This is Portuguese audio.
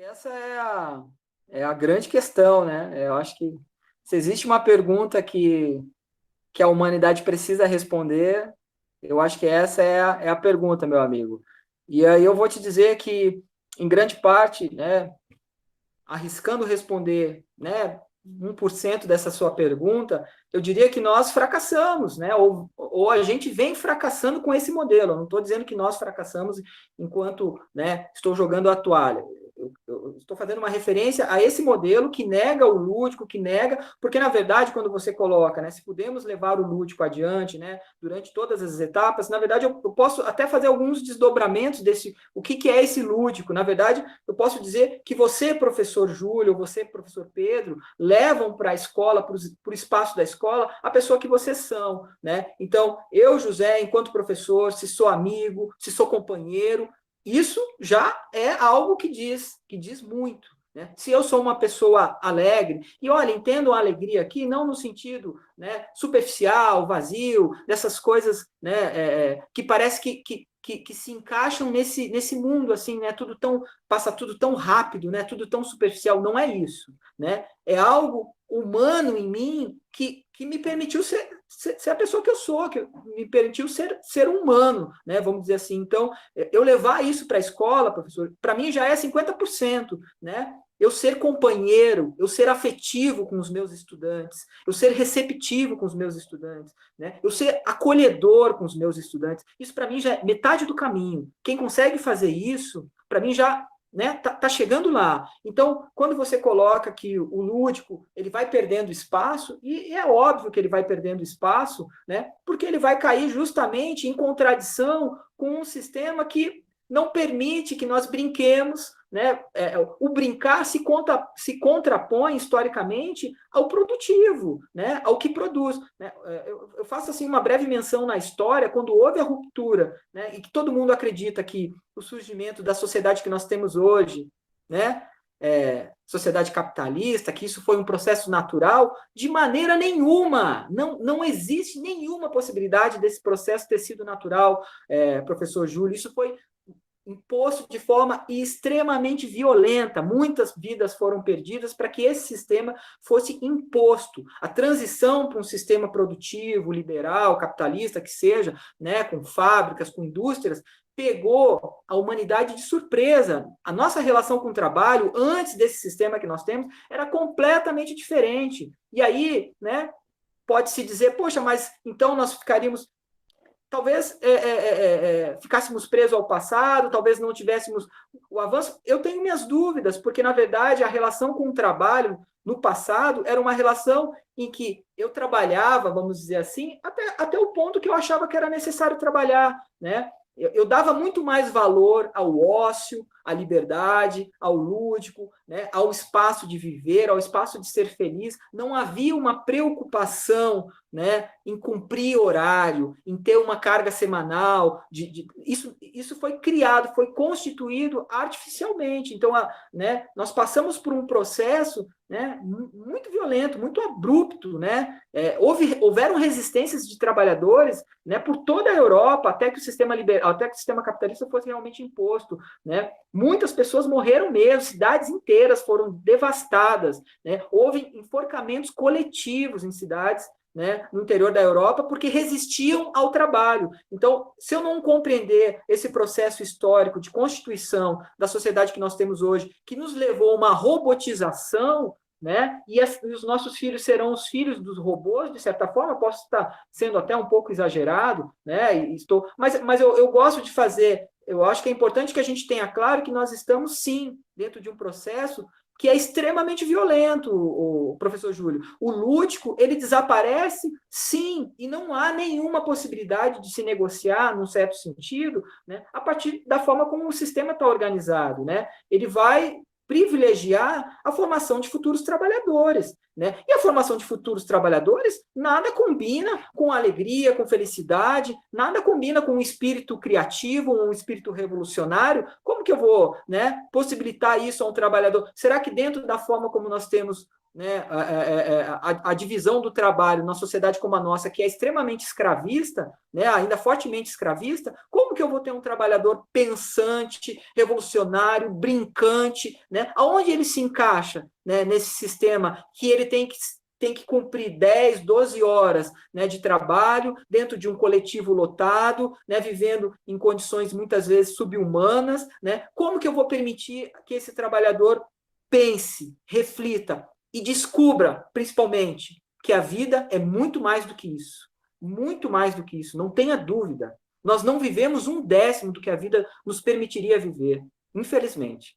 Essa é a grande questão, né? Eu acho que se existe uma pergunta que a humanidade precisa responder, eu acho que essa é a pergunta, meu amigo. E aí eu vou te dizer que, em grande parte, né, arriscando responder, né, 1% dessa sua pergunta, eu diria que nós fracassamos, né? Ou a gente vem fracassando com esse modelo. Eu não estou dizendo que nós fracassamos enquanto, né, estou jogando a toalha. Eu estou fazendo uma referência a esse modelo que nega o lúdico, que nega, porque na verdade, quando você coloca, né, se podemos levar o lúdico adiante, né, durante todas as etapas, na verdade, eu posso até fazer alguns desdobramentos desse, o que é esse lúdico. Na verdade, eu posso dizer que você, professor Júlio, você, professor Pedro, levam para a escola, para o espaço da escola, a pessoa que vocês são, né? Então, eu, José, enquanto professor, se sou amigo, se sou companheiro, isso já é algo que diz muito. Né? Se eu sou uma pessoa alegre, e olha, entendo a alegria aqui não no sentido, né, superficial, vazio, dessas coisas, né, que parece que se encaixam nesse mundo, assim, né, tudo tão, passa tudo tão rápido, né, tudo tão superficial, não é isso. Né? É algo humano em mim que me permitiu ser a pessoa que eu sou, que me permitiu ser humano, né? Vamos dizer assim. Então, eu levar isso para a escola, professor, para mim já é 50%, né? Eu ser companheiro, eu ser afetivo com os meus estudantes, eu ser receptivo com os meus estudantes, né? Eu ser acolhedor com os meus estudantes. Isso para mim já é metade do caminho. Quem consegue fazer isso, para mim já, né, tá chegando lá. Então, quando você coloca que o lúdico ele vai perdendo espaço, e é óbvio que ele vai perdendo espaço, né, porque ele vai cair justamente em contradição com um sistema que não permite que nós brinquemos, né? O brincar se contrapõe historicamente ao produtivo, né? Ao que produz. Né? Eu faço assim uma breve menção na história, quando houve a ruptura, né? E que todo mundo acredita que o surgimento da sociedade que nós temos hoje, né? Sociedade capitalista, que isso foi um processo natural, de maneira nenhuma, não existe nenhuma possibilidade desse processo ter sido natural, professor Júlio, isso foi imposto de forma extremamente violenta. Muitas vidas foram perdidas para que esse sistema fosse imposto. A transição para um sistema produtivo, liberal, capitalista, que seja, né, com fábricas, com indústrias, pegou a humanidade de surpresa. A nossa relação com o trabalho, antes desse sistema que nós temos, era completamente diferente. E aí, né, pode-se dizer, poxa, mas então nós ficaríamos talvez ficássemos presos ao passado, talvez não tivéssemos o avanço. Eu tenho minhas dúvidas, porque, na verdade, a relação com o trabalho no passado era uma relação em que eu trabalhava, vamos dizer assim, até o ponto que eu achava que era necessário trabalhar, né? Eu dava muito mais valor ao ócio, à liberdade, ao lúdico, né, ao espaço de viver, ao espaço de ser feliz. Não havia uma preocupação, né, em cumprir horário, em ter uma carga semanal. Isso foi criado, foi constituído artificialmente. Então, né, nós passamos por um processo, né, muito violento, muito abrupto. Né? Houveram resistências de trabalhadores, né, por toda a Europa até que até que o sistema capitalista fosse realmente imposto. Né? Muitas pessoas morreram mesmo, cidades inteiras foram devastadas. Né? Houve enforcamentos coletivos em cidades, né, no interior da Europa, porque resistiam ao trabalho. Então, se eu não compreender esse processo histórico de constituição da sociedade que nós temos hoje, que nos levou a uma robotização, né, e os nossos filhos serão os filhos dos robôs, de certa forma, posso estar sendo até um pouco exagerado, né, mas eu gosto de fazer, eu acho que é importante que a gente tenha claro que nós estamos, sim, dentro de um processo que é extremamente violento, o professor Júlio. O lúdico, ele desaparece, sim, e não há nenhuma possibilidade de se negociar, num certo sentido, né, a partir da forma como o sistema está organizado. Né? Ele vai privilegiar a formação de futuros trabalhadores. Né? E a formação de futuros trabalhadores nada combina com alegria, com felicidade, nada combina com um espírito criativo, um espírito revolucionário. Como que eu vou, né, possibilitar isso a um trabalhador? Será que dentro da forma como nós temos né, a divisão do trabalho na sociedade como a nossa, que é extremamente escravista, né, ainda fortemente escravista, como que eu vou ter um trabalhador pensante, revolucionário, brincante, né? Aonde ele se encaixa, né, nesse sistema que ele tem que cumprir 10, 12 horas, né, de trabalho dentro de um coletivo lotado, né, vivendo em condições muitas vezes subhumanas, né? Como que eu vou permitir que esse trabalhador pense, reflita e descubra, principalmente, que a vida é muito mais do que isso. Muito mais do que isso, não tenha dúvida. Nós não vivemos um décimo do que a vida nos permitiria viver, infelizmente.